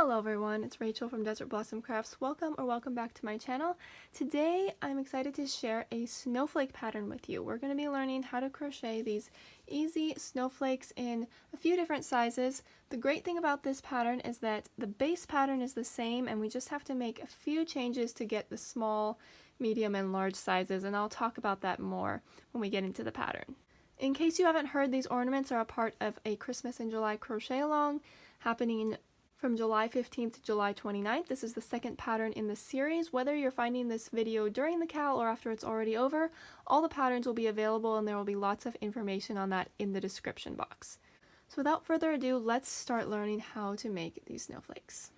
Hello everyone, it's Rachel from Desert Blossom Crafts. Welcome back to my channel. Today I'm excited to share a snowflake pattern with you. We're going to be learning how to crochet these easy snowflakes in a few different sizes. The great thing about this pattern is that the base pattern is the same and we just have to make a few changes to get the small, medium, and large sizes, and I'll talk about that more when we get into the pattern. In case you haven't heard, these ornaments are a part of a Christmas in July crochet along happening from July 15th to July 29th. This is the second pattern in the series. Whether you're finding this video during the cal or after it's already over, all the patterns will be available and there will be lots of information on that in the description box. So without further ado, let's start learning how to make these snowflakes.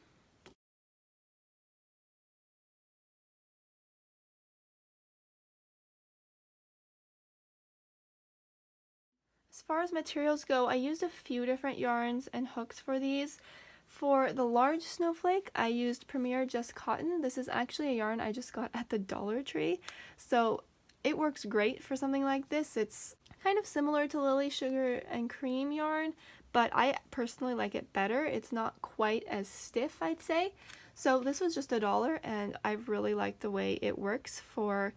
As far as materials go, I used a few different yarns and hooks for these. For the large snowflake, I used Premier Just Cotton. This is actually a yarn I just got at the Dollar Tree, so it works great for something like this. It's kind of similar to Lily Sugar and Cream yarn, but I personally like it better. It's not quite as stiff, I'd say. So this was just $1, and I really like the way it works for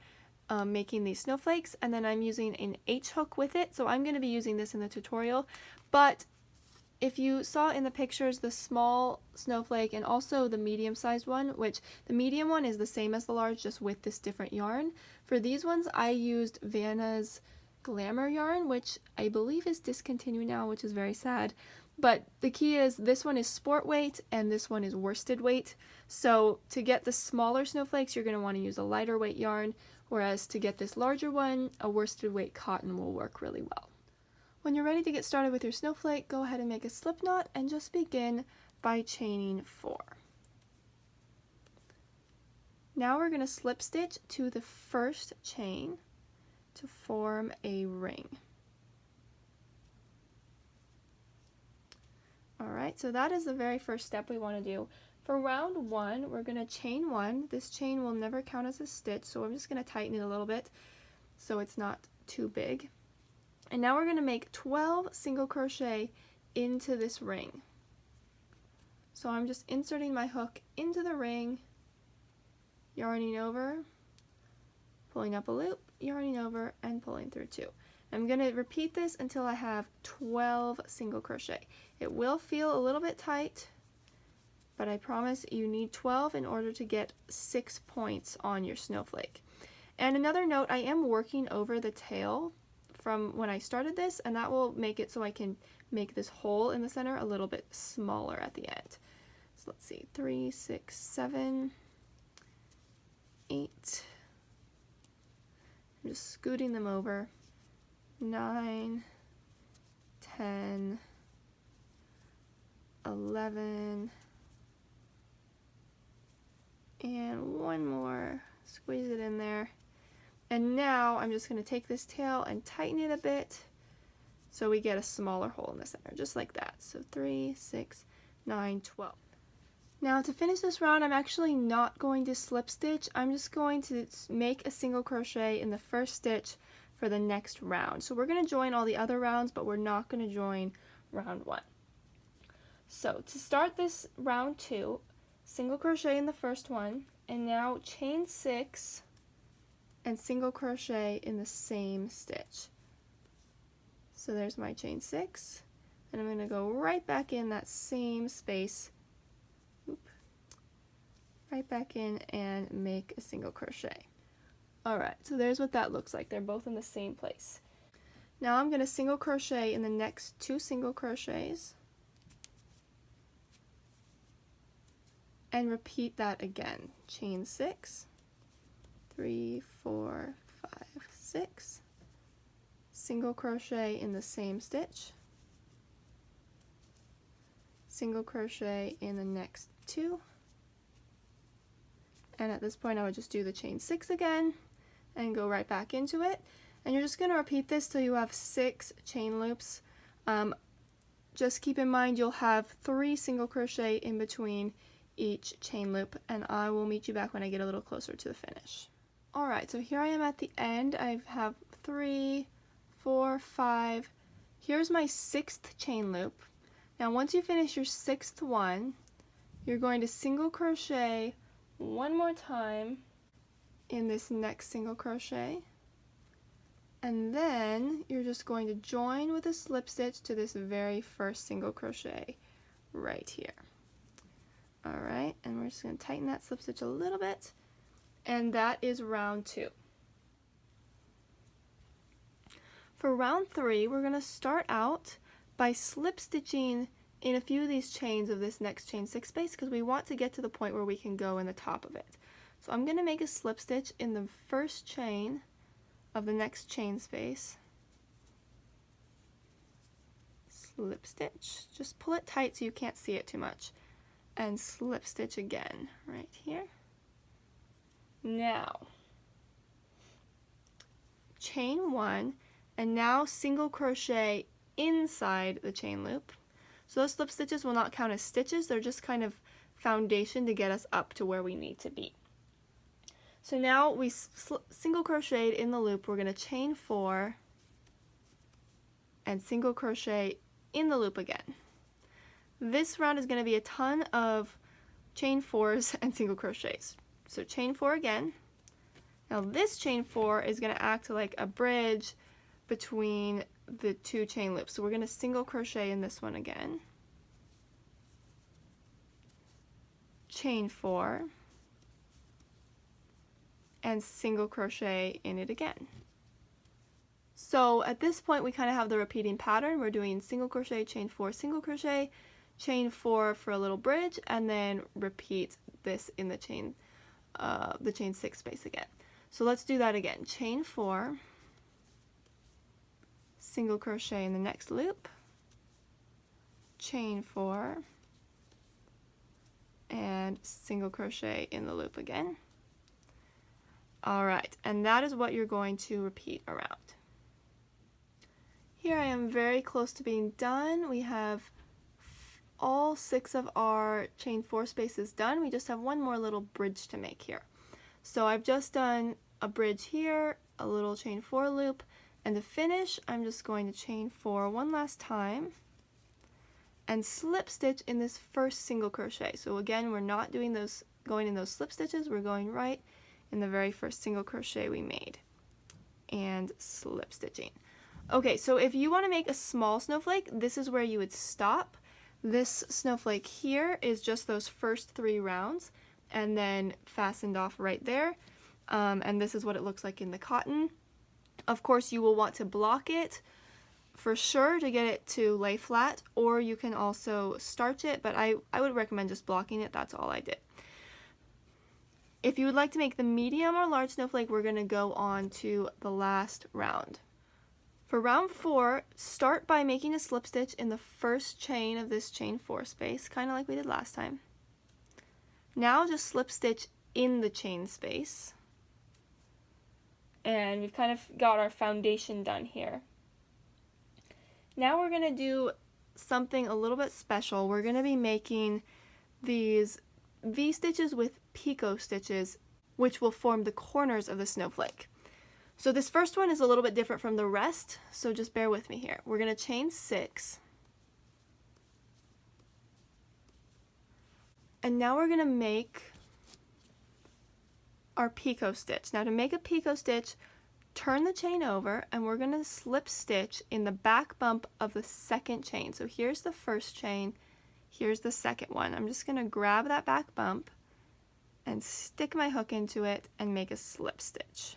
making these snowflakes. And then I'm using an H hook with it, so I'm going to be using this in the tutorial. But if you saw in the pictures the small snowflake and also the medium-sized one, which the medium one is the same as the large, just with this different yarn. For these ones, I used Vanna's Glamour yarn, which I believe is discontinued now, which is very sad. But the key is this one is sport weight and this one is worsted weight. So to get the smaller snowflakes, you're going to want to use a lighter weight yarn, whereas to get this larger one, a worsted weight cotton will work really well. When you're ready to get started with your snowflake, go ahead and make a slip knot and just begin by chaining 4. Now we're going to slip stitch to the first chain to form a ring. Alright, so that is the very first step we want to do. For round 1, we're going to chain 1. This chain will never count as a stitch, so I'm just going to tighten it a little bit so it's not too big. And now we're going to make 12 single crochet into this ring. So I'm just inserting my hook into the ring, yarning over, pulling up a loop, yarning over, and pulling through 2. I'm going to repeat this until I have 12 single crochet. It will feel a little bit tight, but I promise you need 12 in order to get 6 points on your snowflake. And another note, I am working over the tail from when I started this, and that will make it so I can make this hole in the center a little bit smaller at the end. So let's see, 3, 6, 7, 8. I'm just scooting them over. 9, 10, 11, and one more. Squeeze it in there. And now I'm just going to take this tail and tighten it a bit so we get a smaller hole in the center, just like that. So 3, 6, 9, 12. Now to finish this round, I'm actually not going to slip stitch. I'm just going to make a single crochet in the first stitch for the next round. So we're going to join all the other rounds, but we're not going to join round 1. So to start this round 2, single crochet in the first one, and now chain 6 and single crochet in the same stitch. So there's my chain 6, and I'm going to go right back in that same space, right back in and make a single crochet. Alright, so there's what that looks like. They're both in the same place. Now I'm going to single crochet in the next 2 single crochets and repeat that again. Chain 6, 3, 4, 5, 6, single crochet in the same stitch, single crochet in the next 2, and at this point I would just do the chain 6 again and go right back into it. And you're just going to repeat this till you have 6 chain loops. Just keep in mind you'll have 3 single crochet in between each chain loop, and I will meet you back when I get a little closer to the finish. Alright, so here I am at the end. I have 3, 4, 5. Here's my 6th chain loop. Now once you finish your 6th one, you're going to single crochet one more time in this next single crochet, and then you're just going to join with a slip stitch to this very first single crochet right here. Alright, and we're just going to tighten that slip stitch a little bit, and that is round 2. For round 3, we're going to start out by slip stitching in a few of these chains of this next chain 6 space, because we want to get to the point where we can go in the top of it. So I'm going to make a slip stitch in the first chain of the next chain space. Slip stitch, just pull it tight so you can't see it too much, and slip stitch again right here. Now chain 1, and now single crochet inside the chain loop. So those slip stitches will not count as stitches, they're just kind of foundation to get us up to where we need to be. So now we single crocheted in the loop, we're going to chain 4 and single crochet in the loop again. This round is going to be a ton of chain 4s and single crochets. So chain 4 again. Now this chain 4 is going to act like a bridge between the 2 chain loops. So we're going to single crochet in this one again. Chain 4 and single crochet in it again. So at this point we kind of have the repeating pattern. We're doing single crochet, chain 4, single crochet, chain 4 for a little bridge, and then repeat this in the chain 6 space again. So let's do that again. Chain 4, single crochet in the next loop, chain 4, and single crochet in the loop again. Alright, and that is what you're going to repeat around. Here I am very close to being done. We have all 6 of our chain 4 spaces done. We just have one more little bridge to make here. So I've just done a bridge here, a little chain 4 loop, and to finish I'm just going to chain 4 one last time and slip stitch in this first single crochet. So again, we're not doing those, going in those slip stitches, we're going right in the very first single crochet we made and slip stitching. Okay, so if you want to make a small snowflake, this is where you would stop. This snowflake here is just those first 3 rounds and then fastened off right there, and this is what it looks like in the cotton. Of course you will want to block it for sure to get it to lay flat, or you can also starch it, but I would recommend just blocking it. That's all I did. If you would like to make the medium or large snowflake, we're going to go on to the last round. For round 4, start by making a slip stitch in the first chain of this chain 4 space, kind of like we did last time. Now just slip stitch in the chain space. And we've kind of got our foundation done here. Now we're going to do something a little bit special. We're going to be making these V-stitches with picot stitches, which will form the corners of the snowflake. So this first one is a little bit different from the rest, so just bear with me here. We're going to chain 6. And now we're going to make our picot stitch. Now to make a picot stitch, turn the chain over and we're going to slip stitch in the back bump of the second chain. So here's the first chain, here's the second one. I'm just going to grab that back bump and stick my hook into it and make a slip stitch.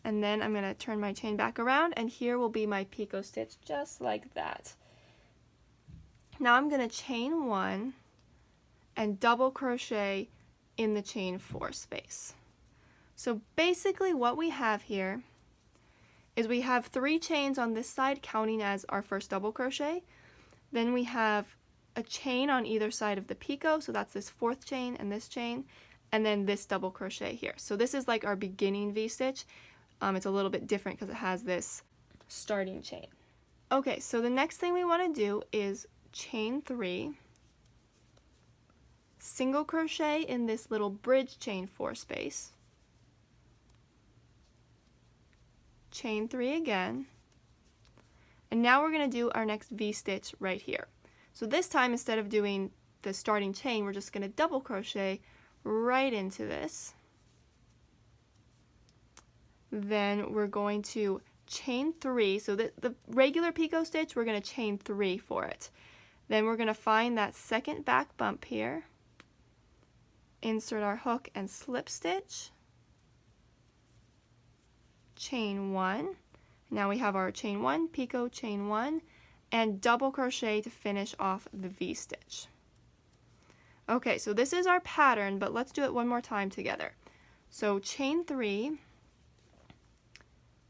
And then I'm going to turn my chain back around, and here will be my picot stitch just like that. Now I'm going to chain 1 and double crochet in the chain 4 space. So basically what we have here is we have 3 chains on this side counting as our first double crochet. Then we have a chain on either side of the picot, so that's this 4th chain and this chain, and then this double crochet here. So this is like our beginning V-stitch. It's a little bit different because it has this starting chain. Okay, so the next thing we want to do is chain 3, single crochet in this little bridge chain 4 space, chain 3 again, and now we're going to do our next V-stitch right here. So this time, instead of doing the starting chain, we're just going to double crochet right into this. Then we're going to chain 3. So the regular picot stitch, we're going to chain 3 for it. Then we're going to find that second back bump here, insert our hook and slip stitch, chain 1. Now we have our chain 1, picot, chain 1, and double crochet to finish off the V-stitch. Okay, so this is our pattern, but let's do it one more time together. So chain 3,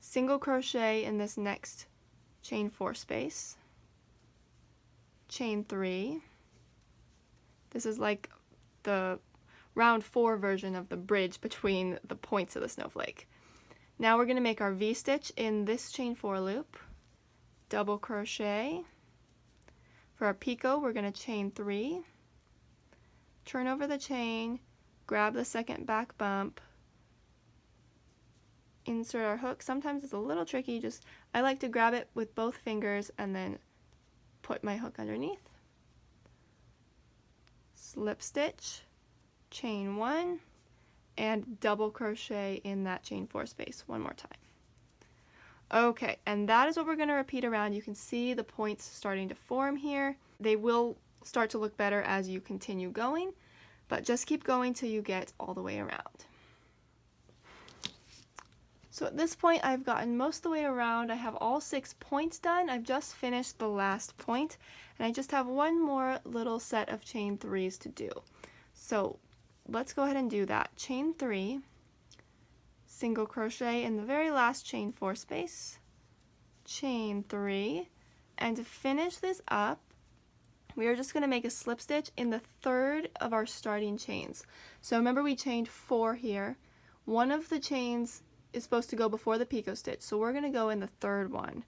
single crochet in this next chain 4 space, chain 3. This is like the round 4 version of the bridge between the points of the snowflake. Now we're going to make our V-stitch in this chain 4 loop, double crochet. For our picot, we're going to chain 3, turn over the chain, grab the second back bump, insert our hook. Sometimes it's a little tricky, I like to grab it with both fingers and then put my hook underneath. Slip stitch, chain 1, and double crochet in that chain 4 space one more time. Okay, and that is what we're going to repeat around. You can see the points starting to form here. They will start to look better as you continue going, but just keep going till you get all the way around. So at this point I've gotten most of the way around. I have all 6 points done. I've just finished the last point, and I just have one more little set of chain 3s to do. So let's go ahead and do that. Chain 3, single crochet in the very last chain 4 space, chain 3, and to finish this up, we are just going to make a slip stitch in the 3rd of our starting chains. So remember we chained 4 here. One of the chains is supposed to go before the picot stitch, so we're going to go in the 3rd one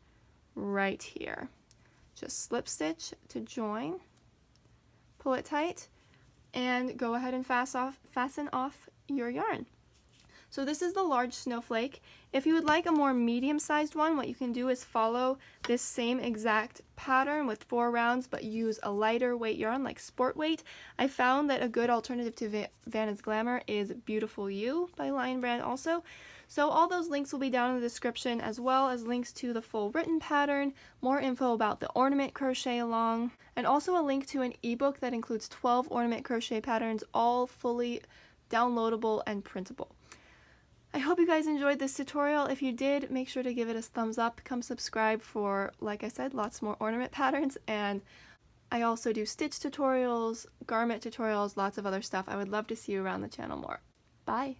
right here. Just slip stitch to join, pull it tight, and go ahead and fasten off your yarn. So this is the large snowflake. If you would like a more medium-sized one, what you can do is follow this same exact pattern with 4 rounds, but use a lighter weight yarn like sport weight. I found that a good alternative to Vanna's Glamour is Beautiful You by Lion Brand also. So all those links will be down in the description, as well as links to the full written pattern, more info about the ornament crochet along, and also a link to an ebook that includes 12 ornament crochet patterns, all fully downloadable and printable. I hope you guys enjoyed this tutorial. If you did, make sure to give it a thumbs up. Come subscribe for, like I said, lots more ornament patterns, and I also do stitch tutorials, garment tutorials, lots of other stuff. I would love to see you around the channel more. Bye!